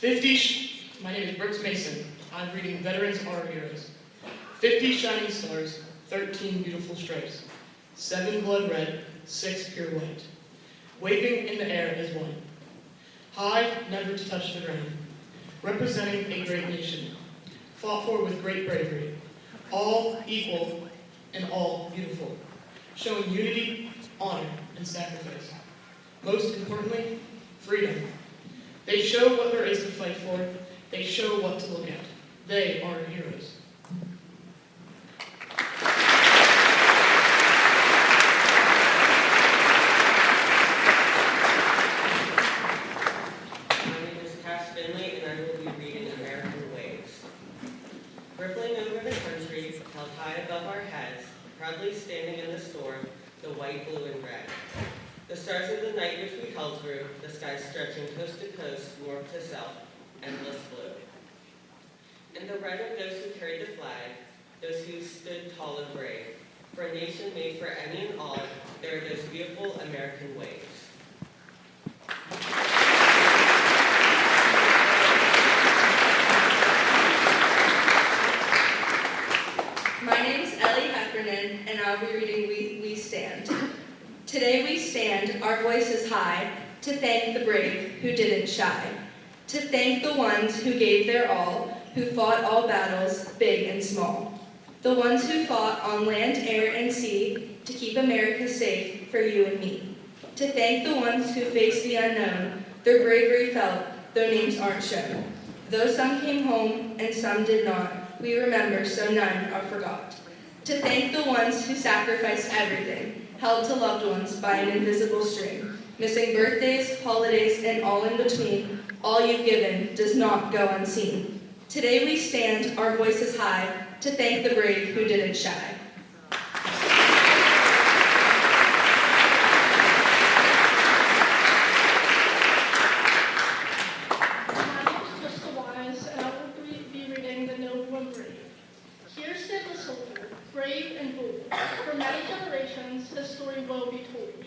My name is Brooks Mason. I'm reading Veterans Are Heroes. 50 shining stars, 13 beautiful stripes, 7 blood red, 6 pure white, waving in the air as one. High, never to touch the ground, representing a great nation, fought for with great bravery, all equal and all beautiful, showing unity, honor, and sacrifice. Most importantly, freedom. They show what there is to fight for. They show what to look at. They are heroes. Rippling over the country, held high above our heads, proudly standing in the storm, the white, blue, and red. The stars of the night which we held through, the skies stretching coast to coast, north to south, endless blue. In the red of those who carried the flag, those who stood tall and brave, for a nation made for any and all, there are those beautiful American waves. And I'll be reading We Stand. Today we stand, our voices high, to thank the brave who didn't shy, to thank the ones who gave their all, who fought all battles, big and small, the ones who fought on land, air, and sea to keep America safe for you and me, to thank the ones who faced the unknown, their bravery felt, though names aren't shown. Though some came home and some did not, we remember so none are forgot. To thank the ones who sacrificed everything, held to loved ones by an invisible string, missing birthdays, holidays, and all in between, all you've given does not go unseen. Today we stand, our voices high, to thank the brave who didn't shy. Brave and bold, for many generations his story will be told.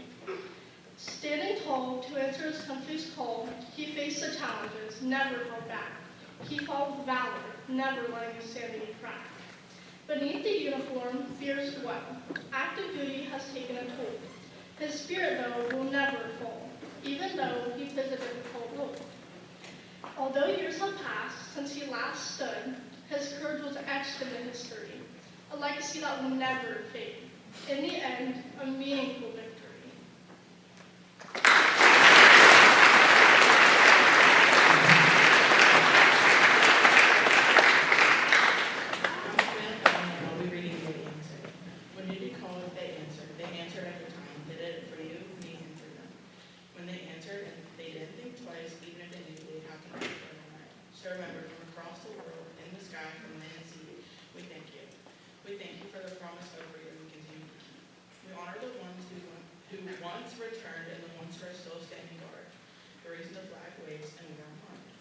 Standing tall to answer his country's call, he faced the challenges, never held back. He fought with valor, never letting his sanity crack. Beneath the uniform, fears dwell. Active duty has taken a toll. His spirit, though, will never fall, even though he faces a difficult role. Although years have passed since he last stood, his courage was etched into history. A legacy that will never fade. In the end, a meaningful victory. I'll be reading the answer. When you called, they answered. They answered every time. They did it for you, me, and for them. When they answered, and they didn't think twice, even if they knew it would happen overnight. So remember, from across the world, in the sky, from land and sea, we thank you. We thank you for the promise over you and we continue to keep. We honor the ones who once returned and the ones who are still standing guard. The reason the flag waves and we are unharmed.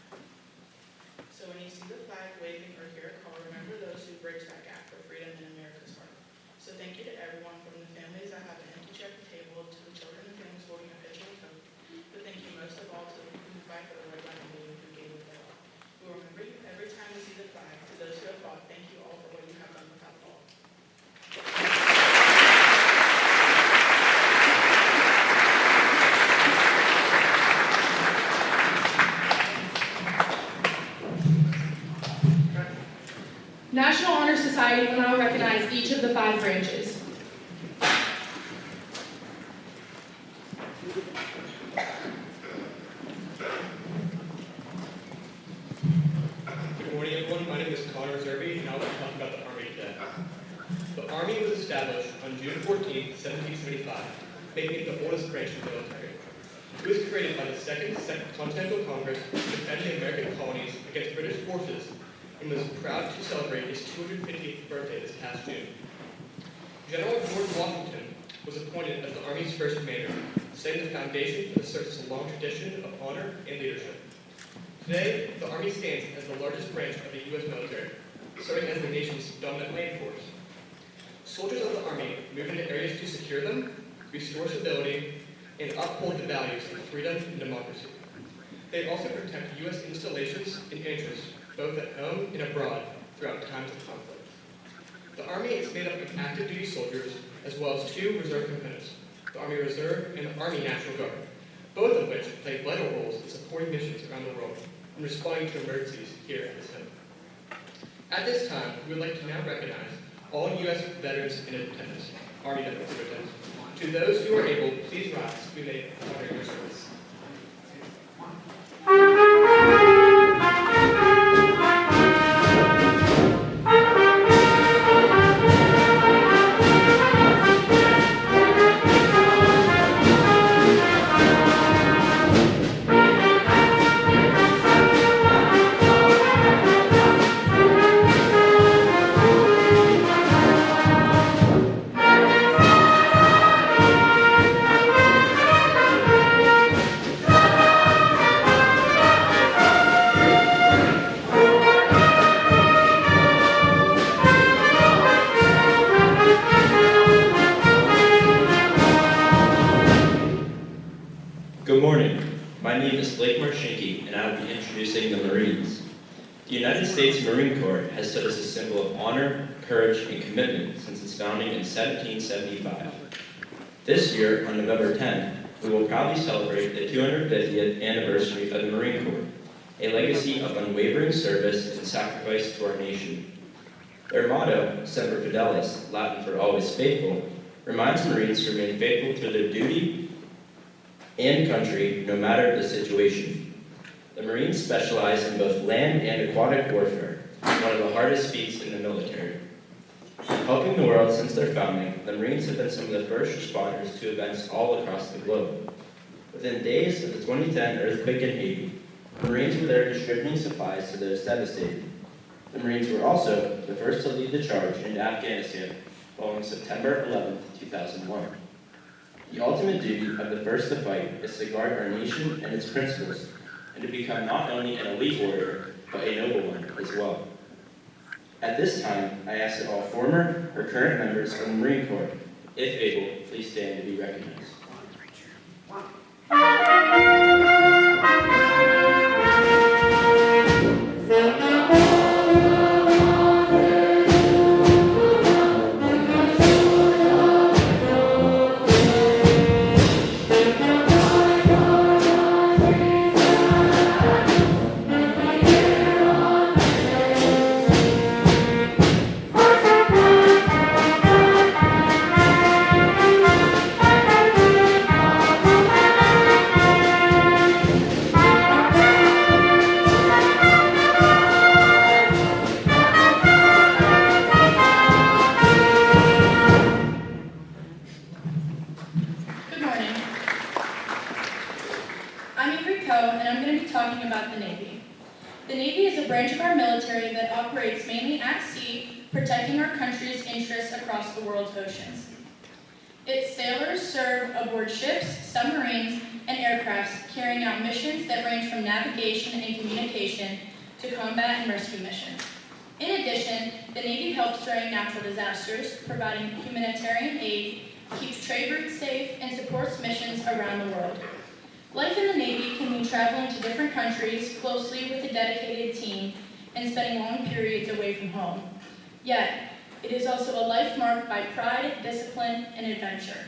So when you see the flag waving or hear a call, remember those who bridge that gap for freedom in America's heart. So thank you to everyone, from the families that have an empty check table to the children and families holding a picture of hope. But thank you most of all to the people who fight for the red, white, and blue who gave it their all. We will remember you every time we see the flag. To those who have fought, thank you all for what you have done without all. National Honor Society will now recognize each of the 5 branches. Good morning, everyone. My name is Connor Zerby, and I will talk about the Army today. The Army was established on June 14, 1775, making it the oldest branch of the military. It was created by the Second Continental Congress to defend the American colonies against British forces and was proud to celebrate his 250th birthday this past June. General George Washington was appointed as the Army's first commander, setting the foundation for the service's long tradition of honor and leadership. Today, the Army stands as the largest branch of the U.S. military, serving as the nation's dominant land force. Soldiers of the Army move into areas to secure them, restore stability, and uphold the values of freedom and democracy. They also protect U.S. installations and interests, both at home and abroad, throughout times of conflict. The Army is made up of active duty soldiers, as well as 2 reserve components, the Army Reserve and the Army National Guard, both of which play vital roles in supporting missions around the world and responding to emergencies here at this home. At this time, we would like to now recognize all U.S. veterans in attendance, Army veterans in attendance. To those who are able, please rise. We may honor your service. Good morning. My name is Blake Marshinke, and I will be introducing the Marines. The United States Marine Corps has stood as a symbol of honor, courage, and commitment since its founding in 1775. This year, on November 10th, we will proudly celebrate the 250th anniversary of the Marine Corps, a legacy of unwavering service and sacrifice to our nation. Their motto, Semper Fidelis, Latin for always faithful, reminds Marines to remain faithful to their duty and country, no matter the situation. The Marines specialize in both land and aquatic warfare, one of the hardest feats in the military. Helping the world since their founding, the Marines have been some of the first responders to events all across the globe. Within days of the 2010 earthquake in Haiti, the Marines were there distributing supplies to those devastated. The Marines were also the first to lead the charge into Afghanistan following September 11, 2001. The ultimate duty of the first to fight is to guard our nation and its principles, and to become not only an elite warrior, but a noble one as well. At this time, I ask that all former or current members of the Marine Corps, if able, please stand to be recognized. And I'm going to be talking about the Navy. The Navy is a branch of our military that operates mainly at sea, protecting our country's interests across the world's oceans. Its sailors serve aboard ships, submarines, and aircrafts, carrying out missions that range from navigation and communication to combat and rescue missions. In addition, the Navy helps during natural disasters, providing humanitarian aid, keeps trade routes safe, and supports missions around the world. Life in the Navy can mean traveling to different countries closely with a dedicated team and spending long periods away from home. Yet, it is also a life marked by pride, discipline, and adventure.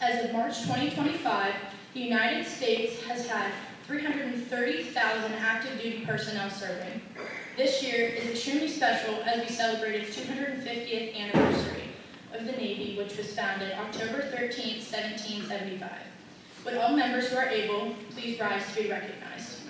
As of March 2025, the United States has had 330,000 active duty personnel serving. This year is extremely special as we celebrate its 250th anniversary of the Navy, which was founded October 13, 1775. Would all members who are able please rise to be recognized?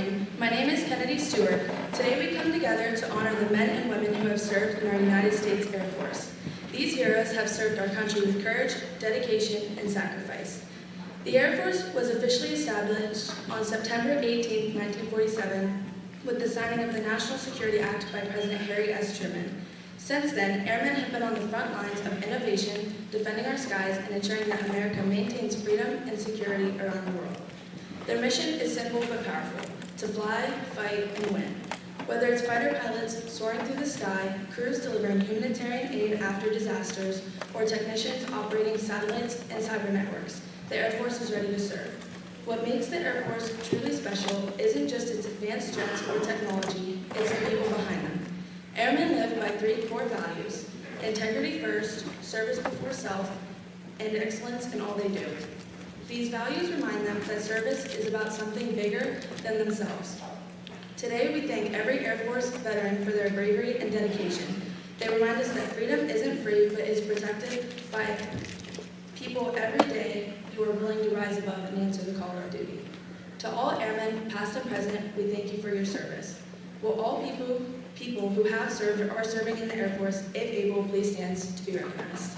morning. My name is Kennedy Stewart. Today we come together to honor the men and women who have served in our United States Air Force. These heroes have served our country with courage, dedication, and sacrifice. The Air Force was officially established on September 18, 1947, with the signing of the National Security Act by President Harry S. Truman. Since then, airmen have been on the front lines of innovation, defending our skies, and ensuring that America maintains freedom and security around the world. Their mission is simple but powerful: to fly, fight, and win. Whether it's fighter pilots soaring through the sky, crews delivering humanitarian aid after disasters, or technicians operating satellites and cyber networks, the Air Force is ready to serve. What makes the Air Force truly special isn't just its advanced jets or technology, it's the people behind them. Airmen live by 3 core values: integrity first, service before self, and excellence in all they do. These values remind them that service is about something bigger than themselves. Today, we thank every Air Force veteran for their bravery and dedication. They remind us that freedom isn't free, but is protected by people every day who are willing to rise above and answer the call of duty. To all airmen, past and present, we thank you for your service. Will all people who have served or are serving in the Air Force, if able, please stand to be recognized.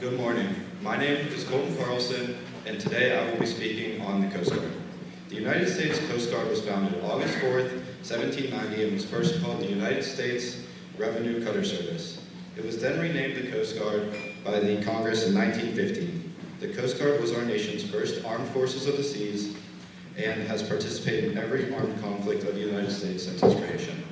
Good morning. My name is Colton Carlson, and today I will be speaking on the Coast Guard. The United States Coast Guard was founded August 4th, 1790, and was first called the United States Revenue Cutter Service. It was then renamed the Coast Guard by the Congress in 1915. The Coast Guard was our nation's first armed forces of the seas and has participated in every armed conflict of the United States since its creation.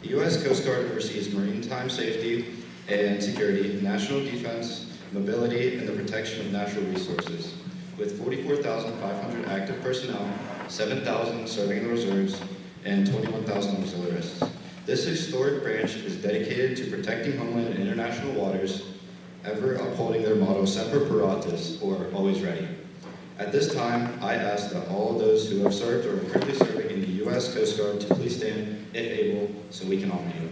The U.S. Coast Guard oversees maritime safety and security, national defense, mobility, and the protection of natural resources. With 44,500 active personnel, 7,000 serving in the reserves, and 21,000 auxiliaries. This historic branch is dedicated to protecting homeland and international waters, ever upholding their motto, Semper Paratus, or always ready. At this time, I ask that all of those who have served or are currently serving in the U.S. Coast Guard to please stand, if able, so we can honor you.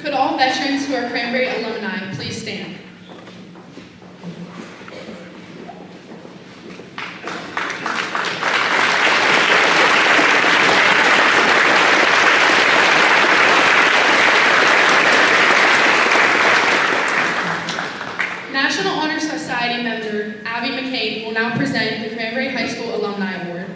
Could all veterans who are Cranberry alumni please stand? National Honor Society member Abby McCabe will now present the Cranberry High School Alumni Award.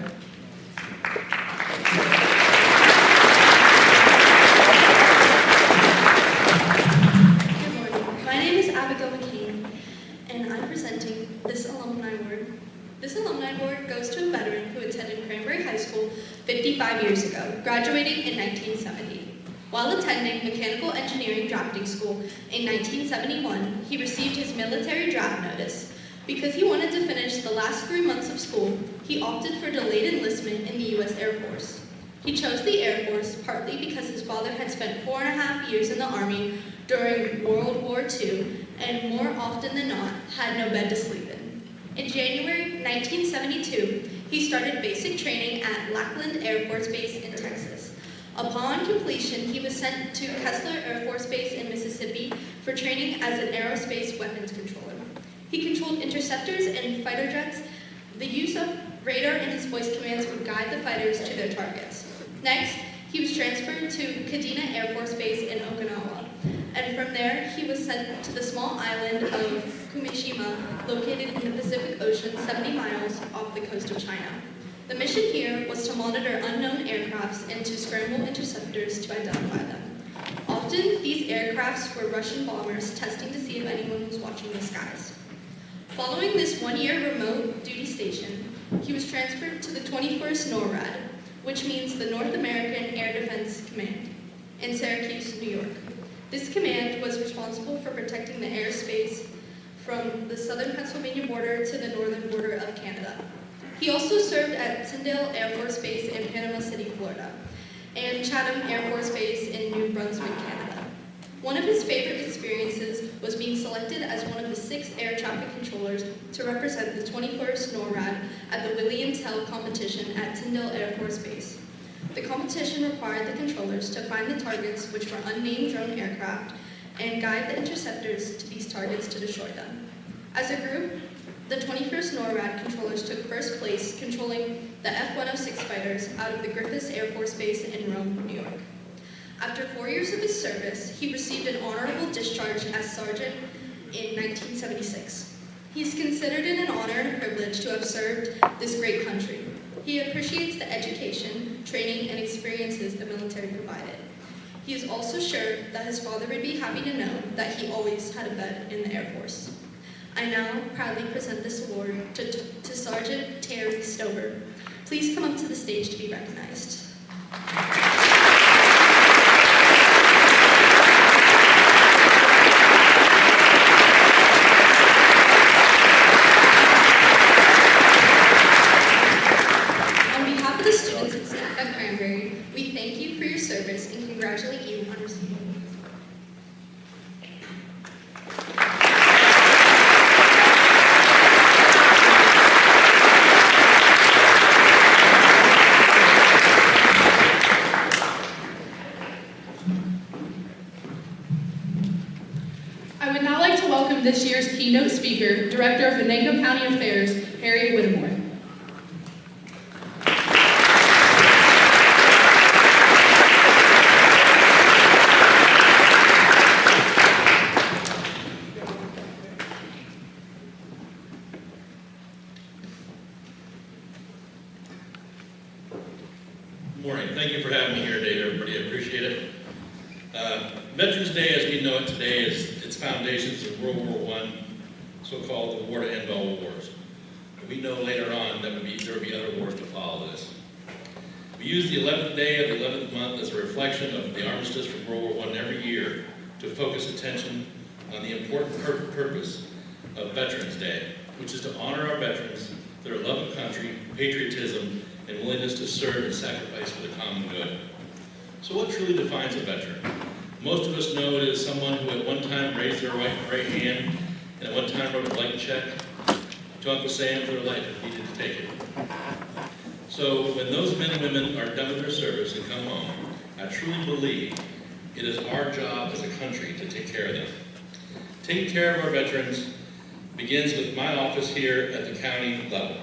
And I'm presenting this Alumni Award. This Alumni Award goes to a veteran who attended Cranberry High School 55 years ago, graduating in 1970. While attending Mechanical Engineering Drafting School in 1971, he received his military draft notice. Because he wanted to finish the last 3 months of school, he opted for delayed enlistment in the U.S. Air Force. He chose the Air Force partly because his father had spent 4.5 years in the Army during World War II and more often than not had no bed to sleep in. In January 1972, he started basic training at Lackland Air Force Base in Texas. Upon completion, he was sent to Kessler Air Force Base in Mississippi for training as an aerospace weapons controller. He controlled interceptors and fighter jets. The use of radar and his voice commands would guide the fighters to their targets. Next, he was transferred to Kadena Air Force Base in Okinawa, and from there he was sent to the small island of Kumishima, located in the Pacific Ocean 70 miles off the coast of China. The mission here was to monitor unknown aircrafts and to scramble interceptors to identify them. Often, these aircrafts were Russian bombers testing to see if anyone was watching the skies. Following this one-year remote duty station, he was transferred to the 21st NORAD, which means the North American Air Defense Command, in Syracuse, New York. This command was responsible for protecting the airspace from the southern Pennsylvania border to the northern border of Canada. He also served at Tyndall Air Force Base in Panama City, Florida, and Chatham Air Force Base in New Brunswick, Canada. One of his favorite experiences was being selected as one of the 6 air traffic controllers to represent the 21st NORAD at the William Tell competition at Tyndall Air Force Base. The competition required the controllers to find the targets, which were unnamed drone aircraft, and guide the interceptors to these targets to destroy them. As a group, the 21st NORAD controllers took first place, controlling the F-106 fighters out of the Griffiths Air Force Base in Rome, New York. After 4 years of his service, he received an honorable discharge as sergeant in 1976. He's considered it an honor and a privilege to have served this great country. He appreciates the education, training, and experiences the military provided. He is also sure that his father would be happy to know that he always had a bed in the Air Force. I now proudly present this award to Sergeant Terry Stover. Please come up to the stage to be recognized. On behalf of the students at Cranberry, we thank you for your service and congratulate you on receiving. I would now like to welcome this year's keynote speaker, Director of Venango County Affairs, Harry Whittemore. Good morning. Thank you for having me here today, everybody. I appreciate it. Veterans Day, as we know it today, is its foundations of World War I, so-called the war to end all wars. And we know later on that there would be other wars to follow this. We use the 11th day of the 11th month as a reflection of the armistice from World War I every year to focus attention on the important purpose of Veterans Day, which is to honor our veterans, their love of country, patriotism, and willingness to serve and sacrifice for the common good. So what truly defines a veteran? Most of us know it as someone who at one time raised their right hand and at one time wrote a blank check to Uncle Sam for their life if needed to take it. So when those men and women are done with their service and come home, I truly believe it is our job as a country to take care of them. Taking care of our veterans begins with my office here at the county level.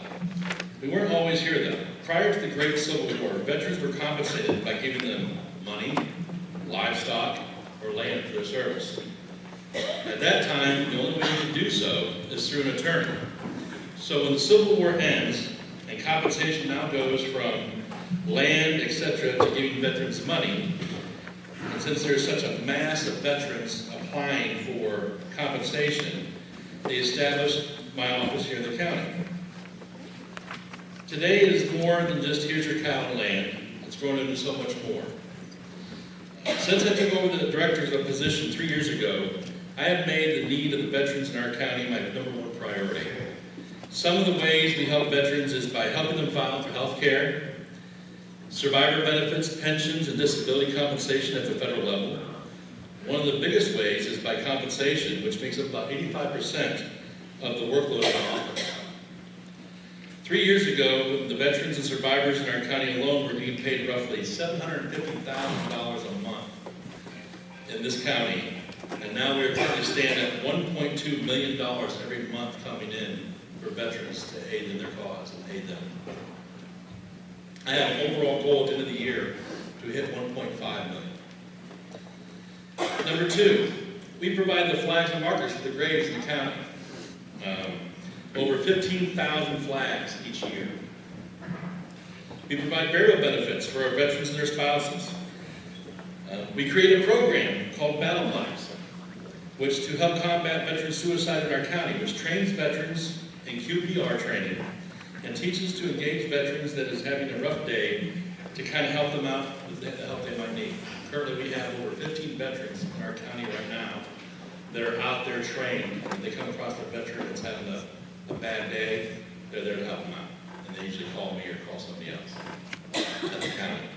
We weren't always here though. Prior to the Great Civil War, veterans were compensated by giving them money, livestock, or land for their service. At that time, the only way you could do so is through an attorney. So when the Civil War ends, and compensation now goes from land, etc., to giving veterans money, and since there's such a mass of veterans applying for compensation, they established my office here in the county. Today is more than just here's your cow and land. It's grown into so much more. Since I took over the director's position 3 years ago, I have made the need of the veterans in our county my #1 priority. Some of the ways we help veterans is by helping them file for health care, survivor benefits, pensions, and disability compensation at the federal level. One of the biggest ways is by compensation, which makes up about 85% of the workload in our office. 3 years ago, the veterans and survivors in our county alone were being paid roughly $750,000 a month in this county. And now we are currently standing at $1.2 million every month coming in for veterans to aid in their cause and aid them. I have an overall goal at the end of the year to hit 1.5 million. Number 2, we provide the flags and markers for the graves in the county. Over 15,000 flags each year. We provide burial benefits for our veterans and their spouses. We create a program called Battle Flags, which to help combat veteran suicide in our county, which trains veterans in QPR training and teaches to engage veterans that is having a rough day to kind of help them out with the help they might need. Currently, we have over 15 veterans in our county right now that are out there trained. If they come across a veteran that's having a bad day, they're there to help them out. And they usually call me or call somebody else at the county.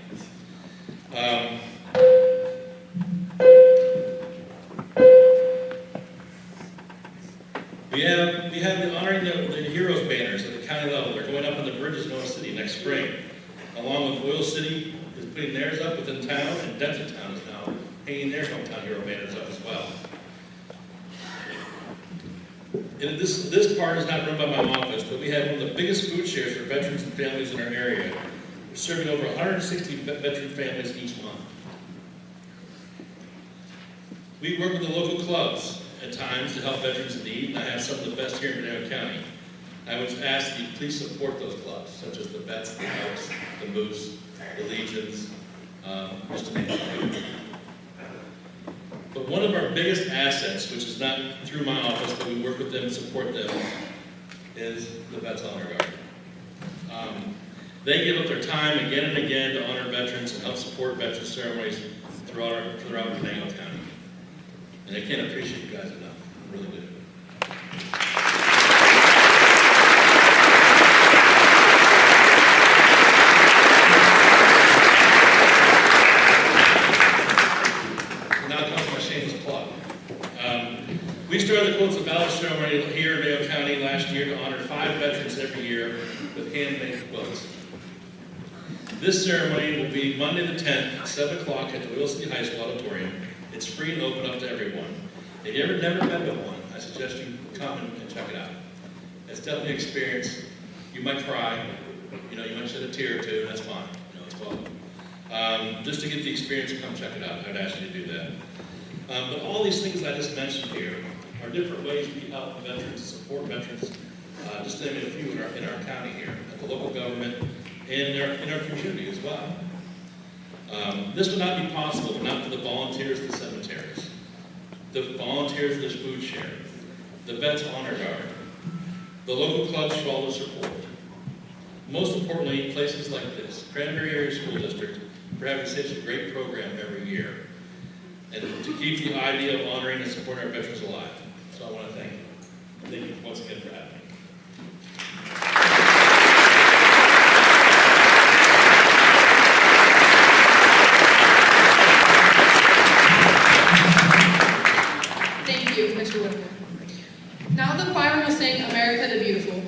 We have the honoring the heroes banners at the county level. They're going up on the bridges in Oil City next spring. Along with Oil City is putting theirs up within town, and Denton Town is now hanging their hometown hero banners up as well. And this part is not run by my office, but we have one of the biggest food shares for veterans and families in our area. We're serving over 160 veteran families each month. We work with the local clubs at times to help veterans in need, and I have some of the best here in Monroe County. I would ask that you please support those clubs, such as the Vets, the Elks, the Moose, the Legions, just to name a few. But one of our biggest assets, which is not through my office, but we work with them and support them, is the Vets Honor Guard. They give up their time again and again to honor veterans and help support veteran ceremonies throughout Venango County. And I can't appreciate you guys enough. I really do. We started the Quotes of Valor ceremony here in Venango County last year to honor 5 veterans every year with handmade quotes. This ceremony will be Monday the 10th at 7 o'clock at the Oil City High School Auditorium. It's free and open up to everyone. If you've never been to one, I suggest you come and check it out. It's definitely an experience. You might cry, you might shed a tear or two, that's fine. It's welcome. Just to get the experience, come check it out. I'd ask you to do that. But all these things I just mentioned here are different ways we help veterans, support veterans, just to name a few in our county here, at the local government, and in our community as well. This would not be possible if not for the volunteers at the cemeteries, the volunteers of this food share, the Vets Honor Guard, the local clubs for all the support. Most importantly, places like this, Cranberry Area School District, for having such a great program every year, and to keep the idea of honoring and supporting our veterans alive. So I want to thank you. Thank you once again for having me. Thank you, Mr. Whitmore. Now the choir will sing America the Beautiful.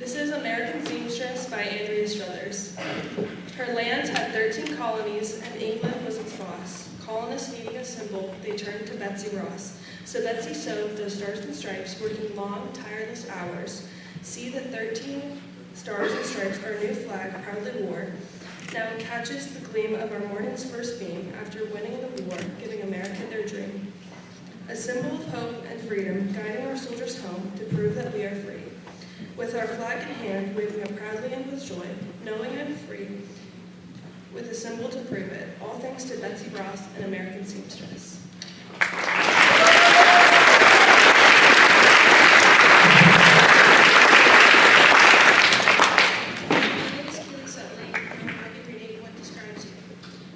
This is American Seamstress by Andrea Struthers. Her land had 13 colonies, and England was its boss. Colonists needing a symbol, they turned to Betsy Ross. So Betsy sewed those stars and stripes, working long, tireless hours. See the 13 stars and stripes our new flag proudly wore. Now it catches the gleam of our morning's first beam after winning the war, giving America their dream. A symbol of hope and freedom, guiding our soldiers home to prove that we are free. With our flag in hand, waving it proudly and with joy, knowing I'm free, with a symbol to prove it. All thanks to Betsy Ross and American Seamstress.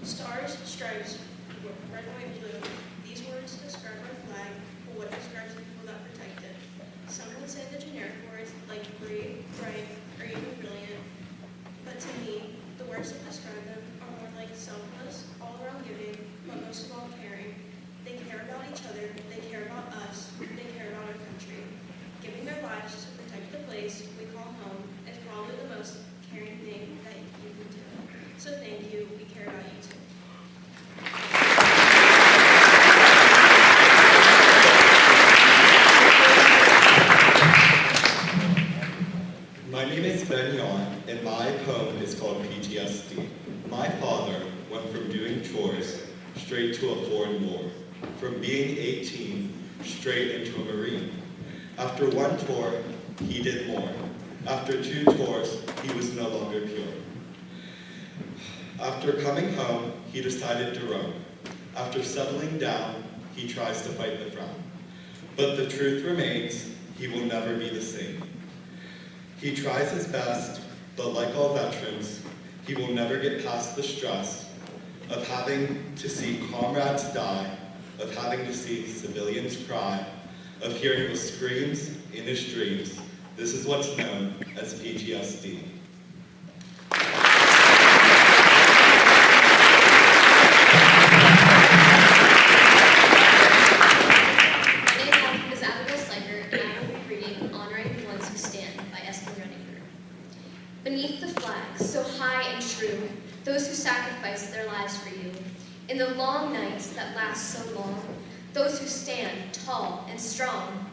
Stars, stripes, red, white, blue. These words describe our flag, but what describes the people that protect it? Some would say the generic words like brave, bright, or even brilliant. But to me, the words that describe them are more like selfless, all-around giving, but most of all caring. They care about each other, they care about us, they care about our country. Giving their lives to protect the place we call home is probably the most caring thing that you can do. So thank you, we care about you too. My name is Ben Yarn, and my poem is called PTSD. My father went from doing chores straight to a foreign war, from being 18 straight into a Marine. After one tour, he did more. After 2 tours, he was no longer pure. After coming home, he decided to roam. After settling down, he tries to fight the frown. But the truth remains, he will never be the same. He tries his best, but like all veterans, he will never get past the stress of having to see comrades die, of having to see civilians cry, of hearing the screams in his dreams. This is what's known as PTSD. Beneath the flag, so high and true, those who sacrificed their lives for you. In the long nights that last so long, those who stand tall and strong.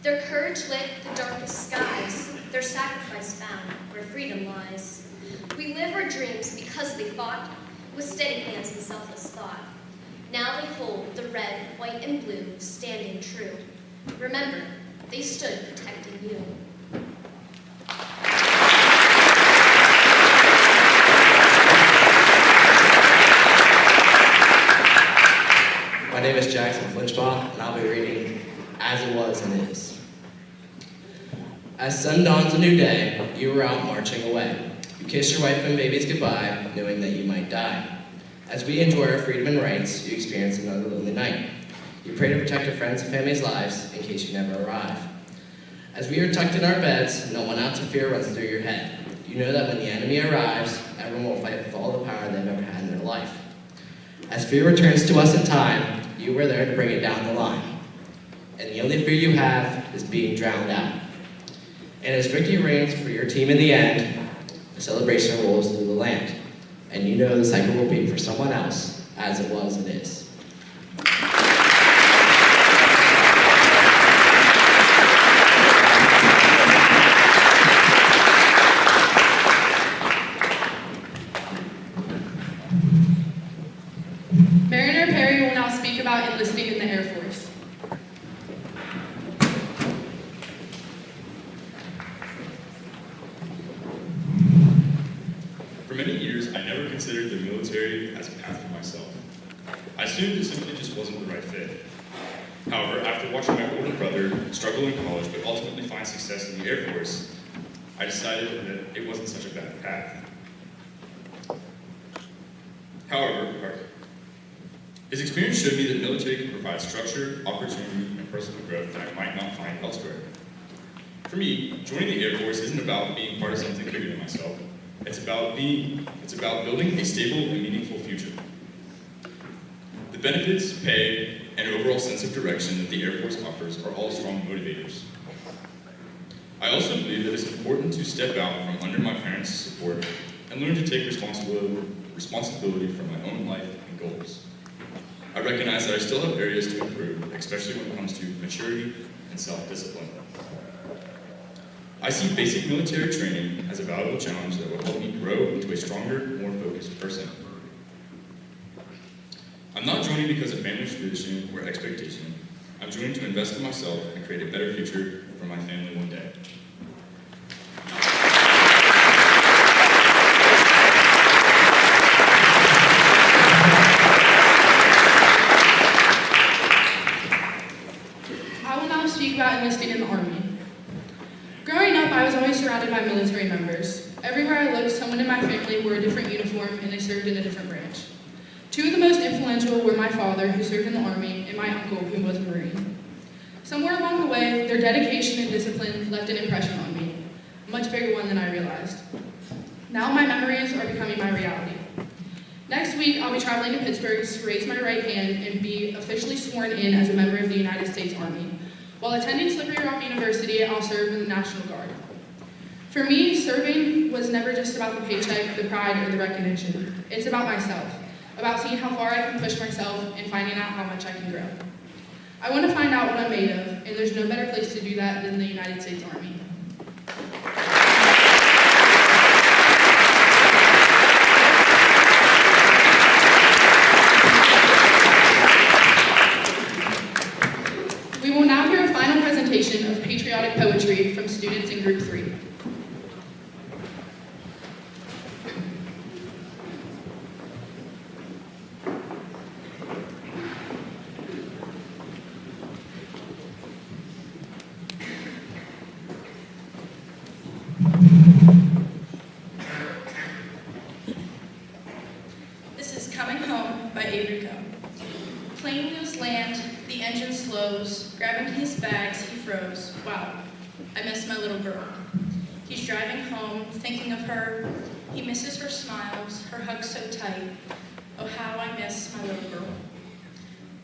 Their courage lit the darkest skies, their sacrifice found where freedom lies. We live our dreams because they fought, with steady hands and selfless thought. Now they hold the red, white, and blue, standing true. Remember, they stood protecting you. My name is Jackson Flinchbaugh, and I'll be reading As It Was and Is. As sun dawns a new day, you were out marching away. You kiss your wife and babies goodbye, knowing that you might die. As we enjoy our freedom and rights, you experience another lonely night. You pray to protect your friends' and families' lives in case you never arrive. As we are tucked in our beds, no one ounce of fear runs through your head. You know that when the enemy arrives, everyone will fight with all the power they've ever had in their life. As fear returns to us in time, you were there to bring it down the line. And the only fear you have is being drowned out. And as victory reigns for your team in the end, a celebration rolls through the land. And you know the cycle will be for someone else, as it was and is. Mariner Perry will now speak about enlisting in the Air Force. For many years, I never considered the military as a path for myself. I assumed it simply just wasn't the right fit. However, after watching my older brother struggle in college but ultimately find success in the Air Force, I decided that it wasn't such a bad path. However, his experience showed me that military can provide structure, opportunity, and personal growth that I might not find elsewhere. For me, joining the Air Force isn't about being part of something bigger than myself. It's about building a stable and meaningful future. The benefits, pay, and overall sense of direction that the Air Force offers are all strong motivators. I I also believe that it's important to step out from under my parents' support and learn to take responsibility for my own life and goals. I recognize that I still have areas to improve, especially when it comes to maturity and self-discipline. I see basic military training as a valuable challenge that will help me grow into a stronger, more focused person. I'm not joining because of family tradition or expectation. I'm joining to invest in myself and create a better future for my family one day. I will now speak about enlisting in the Army. Growing up, I was always surrounded by military members. Everywhere I looked, someone in my family wore a different uniform and they served in a different branch. Two of the most influential were my father, who served in the Army, and my uncle, who was a Marine. Somewhere along the way, their dedication and discipline left an impression on me, a much bigger one than I realized. Now my memories are becoming my reality. Next week, I'll be traveling to Pittsburgh to raise my right hand and be officially sworn in as a member of the United States Army. While attending Slippery Rock University, I'll serve in the National Guard. For me, serving was never just about the paycheck, the pride, or the recognition. It's about myself, about seeing how far I can push myself and finding out how much I can grow. I want to find out what I'm made of, and there's no better place to do that than the United States Army. We will now hear a final presentation of patriotic poetry from students in Group 3. This is Coming Home by Abrico. Plane wheels land, the engine slows, grabbing his bags, he froze. Wow, I miss my little girl. He's driving home, thinking of her. He misses her smiles, her hugs so tight. Oh, how I miss my little girl.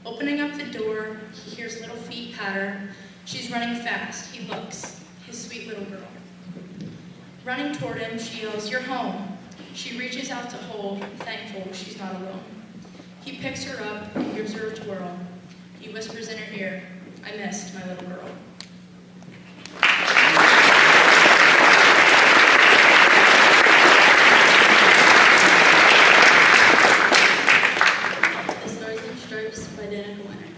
Opening up the door, he hears little feet patter. She's running fast, he looks, his sweet little girl. Running toward him, she yells, "You're home." She reaches out to hold, thankful she's not alone. He picks her up and gives her a twirl. He whispers in her ear, "I missed my little girl." The Stars and Stripes by Danica Leonard.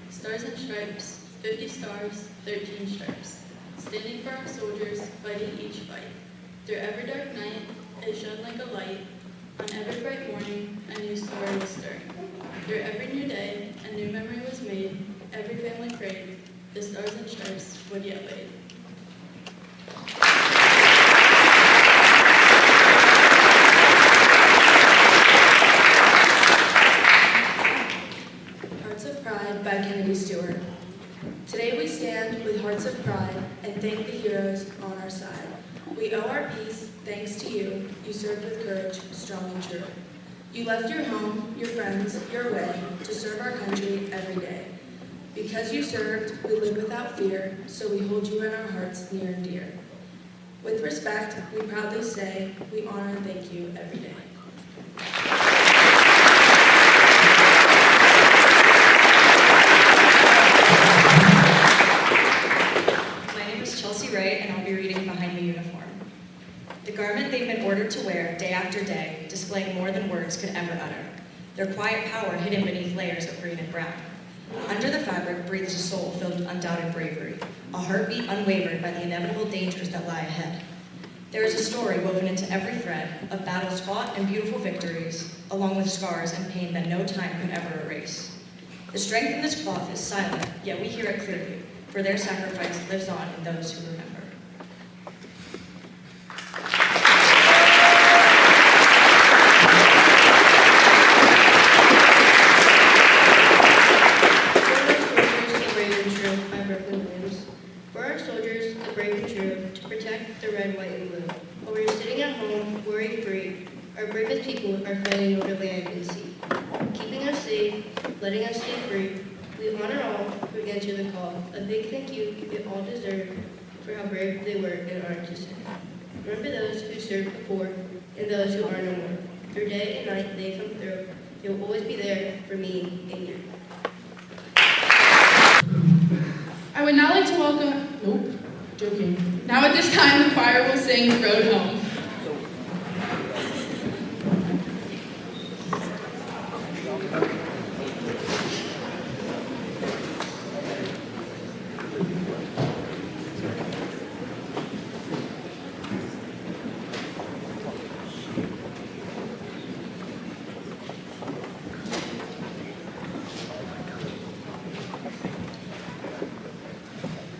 Stars and Stripes, 50 stars, 13 stripes. Standing for our soldiers, fighting each fight. Through every dark night, it shone like a light. On every bright morning, a new story was stirring. Through every new day, a new memory was made. Every family prayed, the Stars and Stripes would yet wait. Hearts of Pride by Kennedy Stewart. Today we stand with hearts of pride and thank the heroes on our side. We owe our peace thanks to you. You served with courage, strong and true. You left your home, your friends, your way to serve our country every day. Because you served, we live without fear, so we hold you in our hearts near and dear. With respect, we proudly say, we honor and thank you every day. My name is Chelsea Wright, and I'll be reading Behind the Uniform. The garment they've been ordered to wear day after day, displaying more than words could ever utter. Their quiet power hidden beneath layers of green and brown. Under the fabric breathes a soul filled with undoubted bravery, a heartbeat unwavered by the inevitable dangers that lie ahead. There is a story woven into every thread of battles fought and beautiful victories, along with scars and pain that no time could ever erase. The strength in this cloth is silent, yet we hear it clearly, for their sacrifice lives on in those who remember. For our soldiers, the brave and true, to protect the red, white, and blue. While we're sitting at home, worry-free, our bravest people are fighting over land and sea. Keeping us safe, letting us stay free, we honor all who answer the call. A big thank you all deserve. for how brave they were and are to send. Remember those who served before and those who are no more. Through day and night they come through. They will always be there for me and you. I would now like to welcome, nope, joking. Now at this time, the choir will sing Road Home.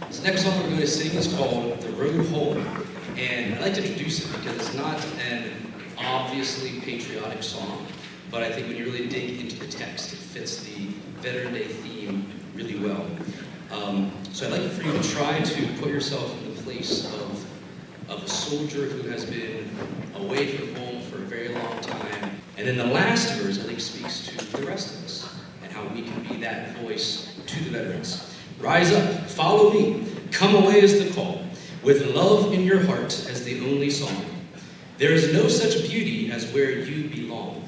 This next song we're going to sing is called The Road Home, and I'd like to introduce it because it's not an obviously patriotic song, but I think when you really dig into the text, it fits the Veteran Day theme really well. So I'd like for you to try to put yourself in the place of a soldier who has been away from home for a very long time. And then the last verse, I think, speaks to the rest of us and how we can be that voice to the veterans. Rise up, follow me, come away is the call, with love in your heart as the only song. There is no such beauty as where you belong.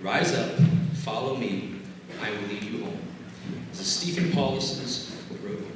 Rise up, follow me, I will lead you home. This is Stephen Paulus's The Road Home.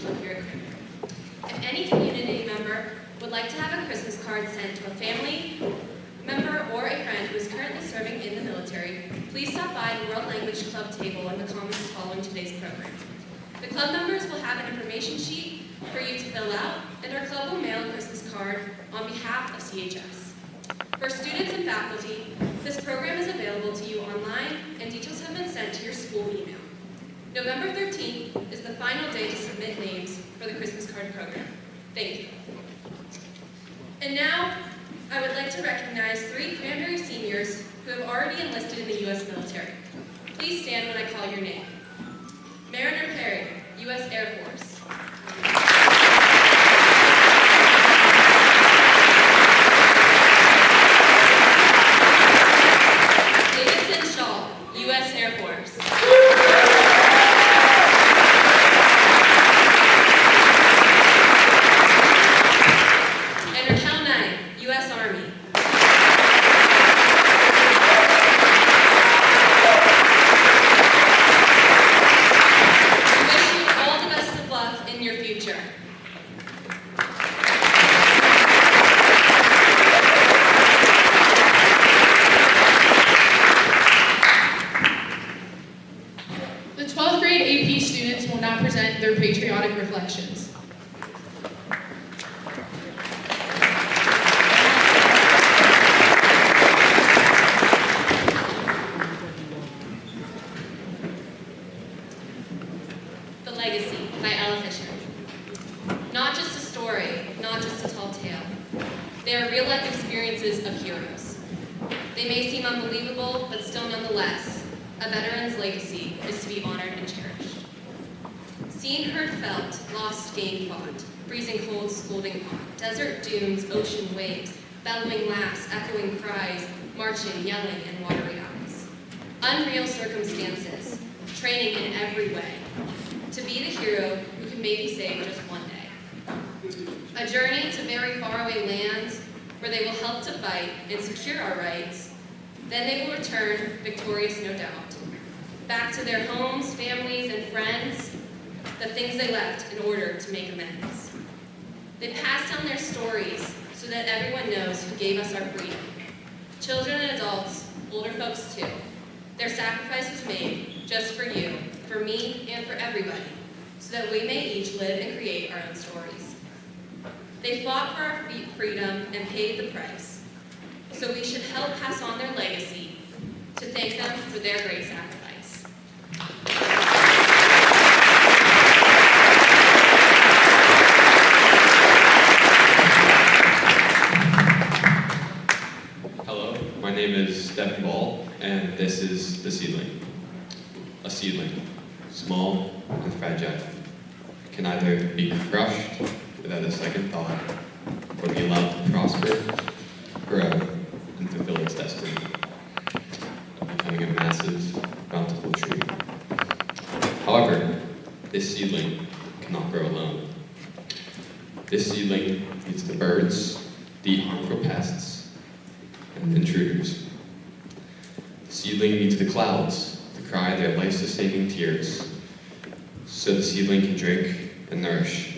Club here at Cranberry. If any community member would like to have a Christmas card sent to a family member or a friend who is currently serving in the military, please stop by the World Language Club table in the Commons following today's program. The club members will have an information sheet for you to fill out, and our club will mail a Christmas card on behalf of CHS. For students and faculty, this program is available to you online, and details have been sent to your school email. November 13th is the final day to submit names for the Christmas card program. Thank you. And now, I would like to recognize 3 Cranberry seniors who have already enlisted in the U.S. military. Please stand when I call your name. Mariner Perry, U.S. Air Force. Davidson Shaw, U.S. Air Force. And Raquel Knight, U.S. Army. We wish you all the best of luck in your future. The 12th grade AP students will now present their patriotic reflections. The Legacy by Ella Fisher. Not just a story, not just a tall tale. They are real-life experiences of heroes. They may seem unbelievable, but still nonetheless, a veteran's legacy is to be honored and cherished. Seen, heard, felt, lost, gained, fought, freezing cold, scalding hot, desert dunes, ocean waves, bellowing laughs, echoing cries, marching, yelling, and watery eyes. Unreal circumstances, training in every way, to be the hero who can maybe save just one day. A journey to very faraway lands where they will help to fight and secure our rights. Then they will return, victorious no doubt, back to their homes, families, and friends, the things they left in order to make amends. They pass down their stories so that everyone knows who gave us our freedom. Children and adults, older folks too. Their sacrifice was made just for you, for me, and for everybody, so that we may each live and create our own stories. They fought for our freedom and paid the price, so we should help pass on their legacy to thank them for their great sacrifice. Hello, my name is Devin Ball, and this is The Seedling. A seedling, small and fragile, can either be crushed without a second thought, or be allowed to prosper, grow, and fulfill its destiny, becoming a massive, bountiful tree. However, this seedling cannot grow alone. This seedling needs the birds, the harmful pests, and intruders. The seedling needs the clouds to cry their life-sustaining tears, so the seedling can drink and nourish.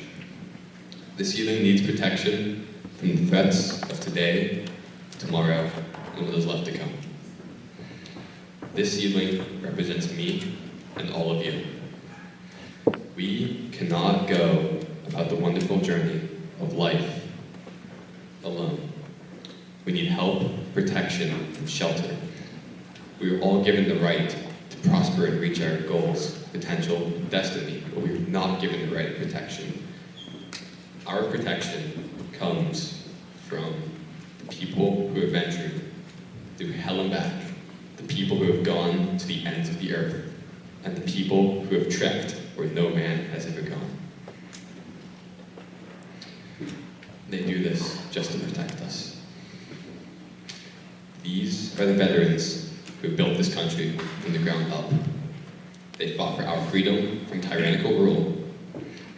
The seedling needs protection from the threats of today, tomorrow, and what is left to come. This seedling represents me and all of you. We cannot go about the wonderful journey of life alone. We need help, protection, and shelter. We are all given the right to prosper and reach our goals, potential, destiny, but we are not given the right of protection. Our protection comes from the people who have ventured through hell and back, the people who have gone to the ends of the earth, and the people who have trekked where no man has ever gone. They do this just to protect us. These are the veterans who built this country from the ground up. They fought for our freedom from tyrannical rule.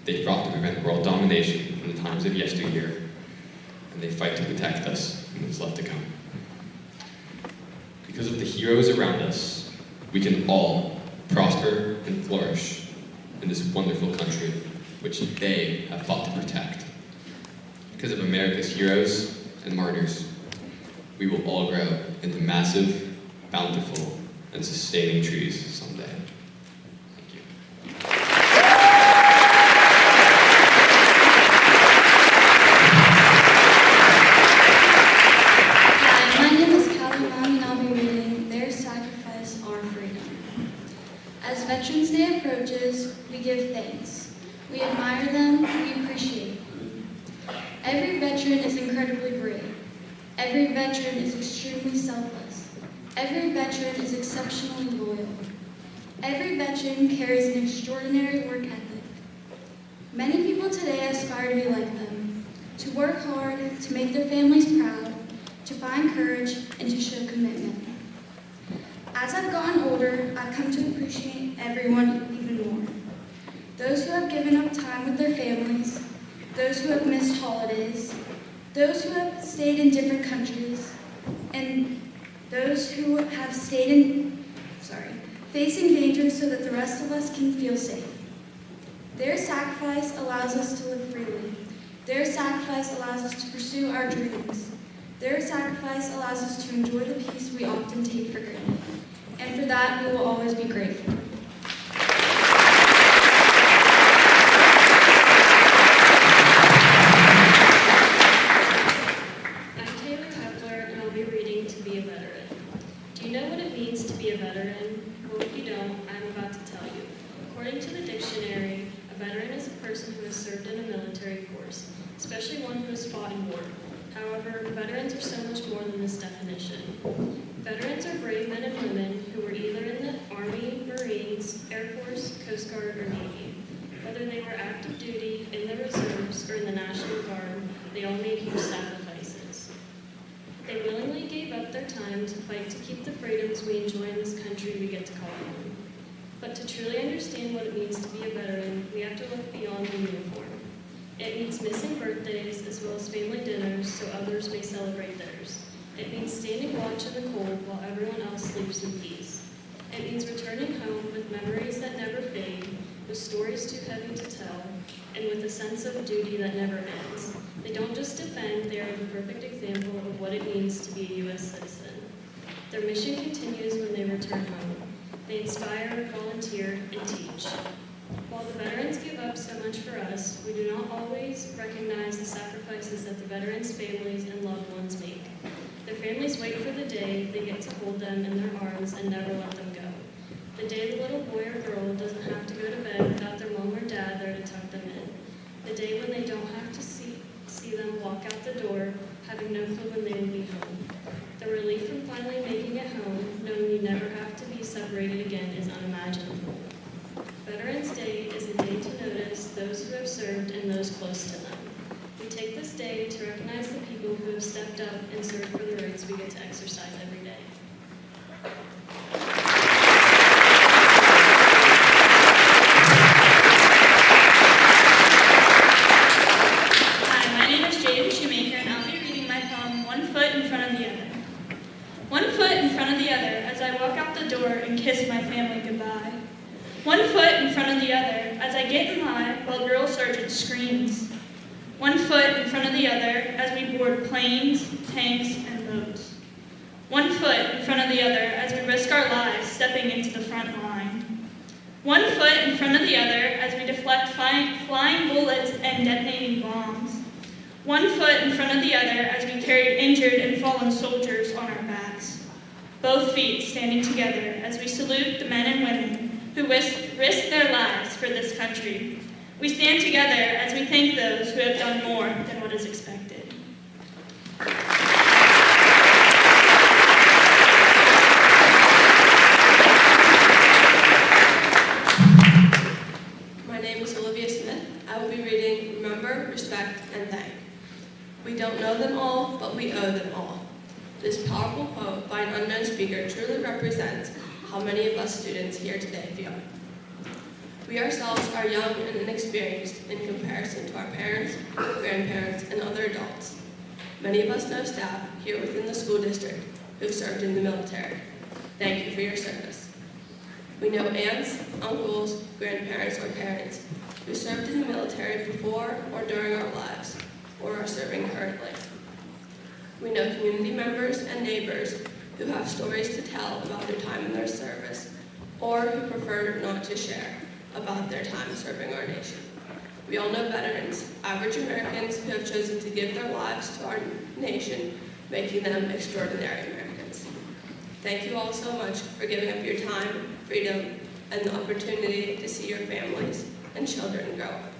They fought to prevent world domination from the times of yesteryear. And they fight to protect us from what's left to come. Because of the heroes around us, we can all prosper and flourish in this wonderful country which they have fought to protect. Because of America's heroes and martyrs, we will all grow into massive, bountiful, and sustaining trees someday. Thank you. Hi, my name is Callie Long, and I'll be reading Their Sacrifice, Our Freedom. As Veterans Day approaches, we give thanks. We admire them, we appreciate them. Every veteran is incredibly brave. Every veteran is extremely selfless. Every veteran is exceptionally loyal. Every veteran carries an extraordinary work ethic. Many people today aspire to be like them, to work hard, to make their families proud, to find courage, and to show commitment. As I've gotten older, I've come to appreciate everyone even more. Those who have given up time with their families, those who have missed holidays, those who have stayed in different countries, and those who have stayed facing dangers so that the rest of us can feel safe. Their sacrifice allows us to live freely. Their sacrifice allows us to pursue our dreams. Their sacrifice allows us to enjoy the peace we often take for granted. And for that, we will always be grateful. Do you know what it means to be a veteran? Well, if you don't, I'm about to tell you. According to the dictionary, a veteran is a person who has served in a military force, especially one who has fought in war. However, veterans are so much more than this definition. Veterans are brave men and women who were either in the Army, Marines, Air Force, Coast Guard, or Navy. Whether they were active duty, in the reserves, or in the National Guard, they all made huge sacrifices. They willingly gave up their time to fight to keep the freedoms we enjoy in this country we get to call home. But to truly understand what it means to be a veteran, we have to look beyond the uniform. It means missing birthdays as well as family dinners so others may celebrate theirs. It means standing watch in the cold while everyone else sleeps in peace. It means returning home with memories that never fade, with stories too heavy to tell, and with a sense of duty that never ends. They don't just defend, they are the perfect example of what it means to be a U.S. citizen. Their mission continues when they return home. They inspire, volunteer, and teach. While the veterans give up so much for us, we do not always recognize the sacrifices that the veterans' families and loved ones make. Their families wait for the day they get to hold them in their arms and never let them go. The day the little boy or girl doesn't have to go to bed without their mom or dad there to tuck them in. The day when they don't have to see them walk out the door, having no clue when they will be home. The relief from finally making it home, knowing you never have to be separated again, is unimaginable. Veterans Day is a day to notice those who have served and those close to them. We take this day to recognize the people who have stepped up and served for the rights we get to exercise every day. And kiss my family goodbye. 1 foot in front of the other as I get in line while drill sergeant screams. 1 foot in front of the other as we board planes, tanks, and boats. 1 foot in front of the other as we risk our lives stepping into the front line. 1 foot in front of the other as we deflect flying bullets and detonating bombs. 1 foot in front of the other as we carry injured and fallen soldiers on our backs. Both feet standing together as we salute the men and women who risk their lives for this country. We stand together as we thank those who have done more than what is expected. My name is Olivia Smith. I will be reading Remember, Respect, and Thank. We don't know them all, but we owe them all. This powerful quote by an unknown speaker truly represents how many of us students here today feel. We ourselves are young and inexperienced in comparison to our parents, grandparents, and other adults. Many of us know staff here within the school district who have served in the military. Thank you for your service. We know aunts, uncles, grandparents, or parents who served in the military before or during our lives, or are serving currently. We know community members and neighbors who have stories to tell about their time in their service, or who prefer not to share about their time serving our nation. We all know veterans, average Americans who have chosen to give their lives to our nation, making them extraordinary Americans. Thank you all so much for giving up your time, freedom, and the opportunity to see your families and children grow up.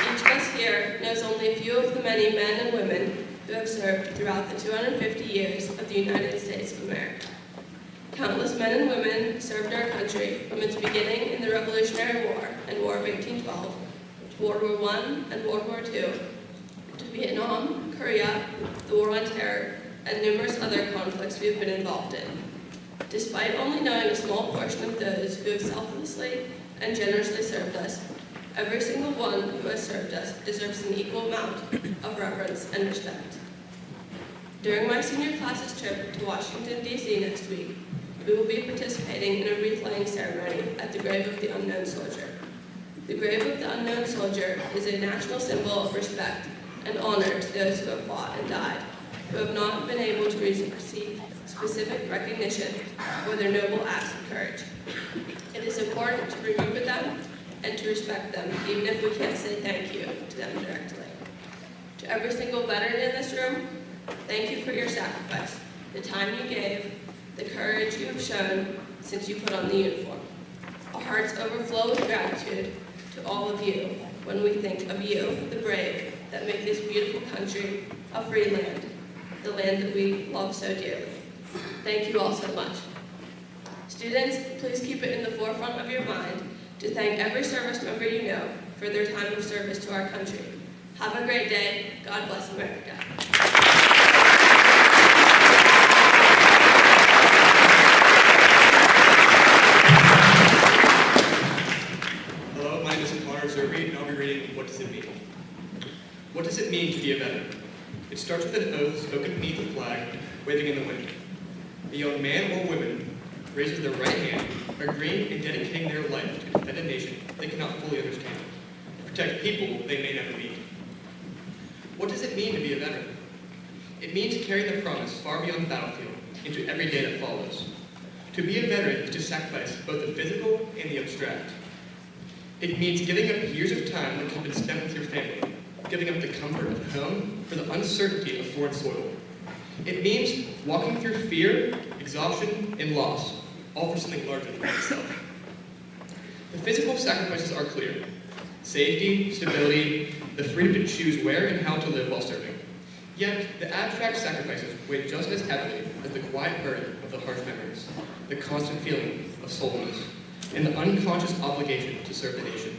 Each of us here knows only a few of the many men and women who have served throughout the 250 years of the United States of America. Countless men and women served our country from its beginning in the Revolutionary War and War of 1812, to World War I and World War II, to Vietnam, Korea, the War on Terror, and numerous other conflicts we have been involved in. Despite only knowing a small portion of those who have selflessly and generously served us, every single one who has served us deserves an equal amount of reverence and respect. During my senior class's trip to Washington, D.C. next week, we will be participating in a wreath-laying ceremony at the grave of the unknown soldier. The grave of the unknown soldier is a national symbol of respect and honor to those who have fought and died, who have not been able to receive specific recognition for their noble acts of courage. It is important to remember them and to respect them, even if we can't say thank you to them directly. To every single veteran in this room, thank you for your sacrifice, the time you gave, the courage you have shown since you put on the uniform. Our hearts overflow with gratitude to all of you when we think of you, the brave, that make this beautiful country a free land, the land that we love so dearly. Thank you all so much. Students, please keep it in the forefront of your mind to thank every service member you know for their time of service to our country. Have a great day. God bless America. Hello, my name is and I'll be reading What Does It Mean? What does it mean to be a veteran? It starts with an oath spoken beneath a flag, waving in the wind. A young man or woman raises their right hand, agreeing and dedicating their life to defend a nation they cannot fully understand, to protect people they may never meet. What does it mean to be a veteran? It means carrying the promise far beyond the battlefield into every day that follows. To be a veteran is to sacrifice both the physical and the abstract. It means giving up years of time that could have been spent with your family, giving up the comfort of home for the uncertainty of foreign soil. It means walking through fear, exhaustion, and loss, all for something larger than yourself. The physical sacrifices are clear: safety, stability, the freedom to choose where and how to live while serving. Yet, the abstract sacrifices weigh just as heavily as the quiet burden of the harsh memories, the constant feeling of soulfulness, and the unconscious obligation to serve the nation.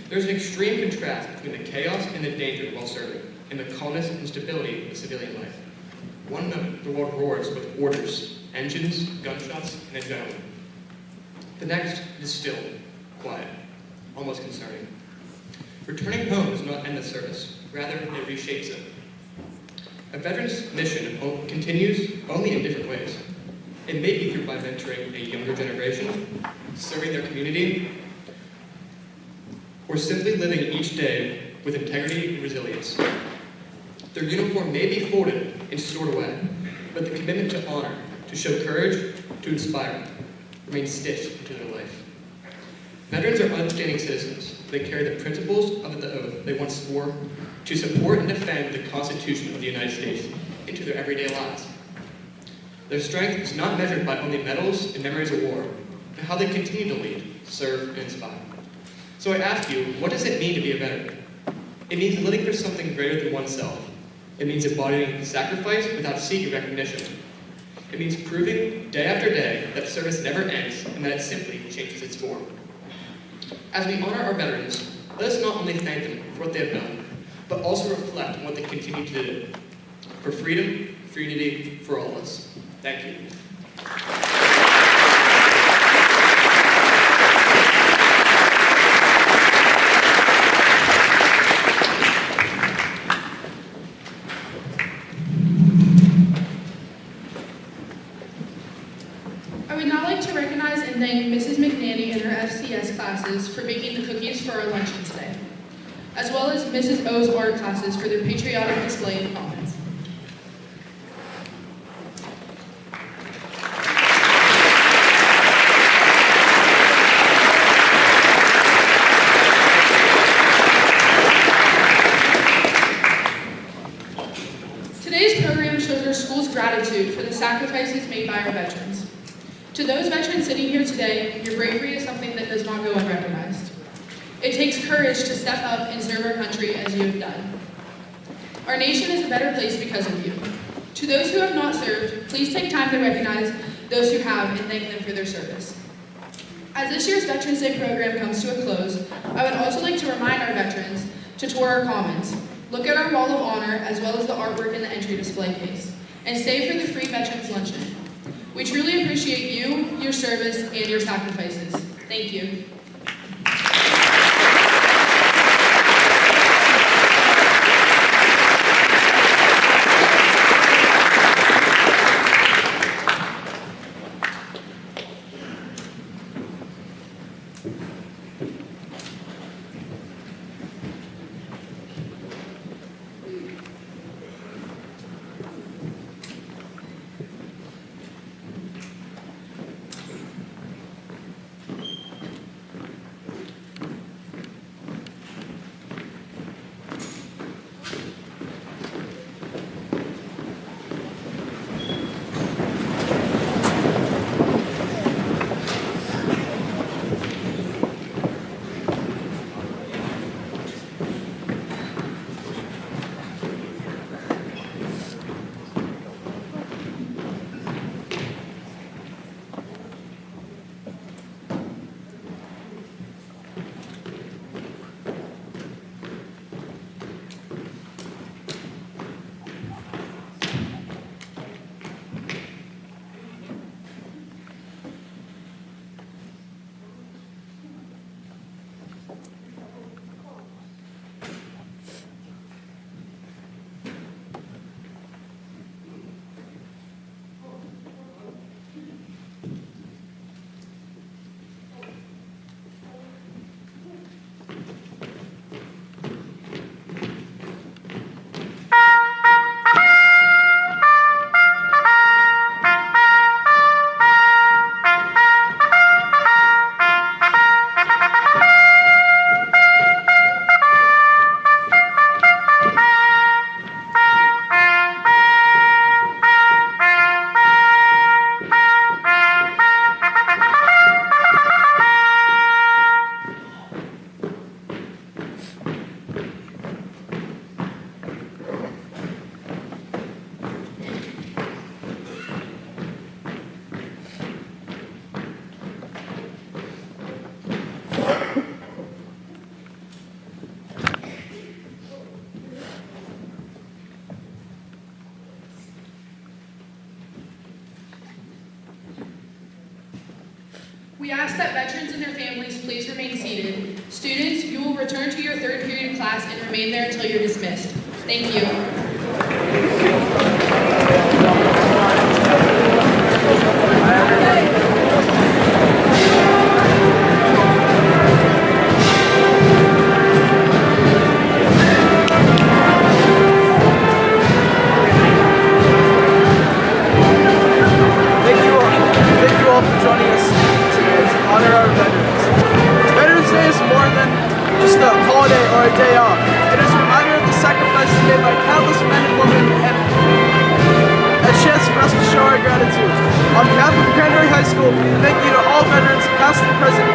There's an extreme contrast between the chaos and the danger while serving, and the calmness and stability of civilian life. One moment, the world roars with orders, engines, gunshots, and adrenaline. The next is still, quiet, almost concerning. Returning home does not end the service, rather it reshapes it. A veteran's mission continues only in different ways. It may be through by mentoring a younger generation, serving their community, or simply living each day with integrity and resilience. Their uniform may be folded and stored away, but the commitment to honor, to show courage, to inspire, remains stitched into their life. Veterans are upstanding citizens. They carry the principles of the oath they once swore to support and defend the Constitution of the United States into their everyday lives. Their strength is not measured by only medals and memories of war, but how they continue to lead, serve, and inspire. So I ask you, what does it mean to be a veteran? It means living for something greater than oneself. It means embodying sacrifice without seeking recognition. It means proving day after day that service never ends and that it simply changes its form. As we honor our veterans, let us not only thank them for what they have done, but also reflect on what they continue to do for freedom, for unity, for all of us. Thank you. today, as well as Mrs. O's art classes for their patriotic display and comments. Today's program shows our school's gratitude for the sacrifices made by our veterans. To those veterans sitting here today, your bravery is something that does not go unrecognized. It takes courage to step up and serve our country as you have done. Our nation is a better place because of you. To those who have not served, please take time to recognize those who have and thank them for their service. As this year's Veterans Day program comes to a close, I would also like to remind our veterans to tour our commons, look at our wall of honor as well as the artwork in the entry display case, and stay for the free Veterans Luncheon. We truly appreciate you, your service, and your sacrifices. Thank you. We ask that veterans and their families please remain seated. Students, you will return to your third period of class and remain there until you're dismissed. Thank you. Thank you all for joining us today to honor our veterans. Veterans Day is more than just a holiday or a day off. It is a reminder of the sacrifices made by countless men and women and a chance for us to show our gratitude. On behalf of Cranberry High School, thank you to all veterans, past and present,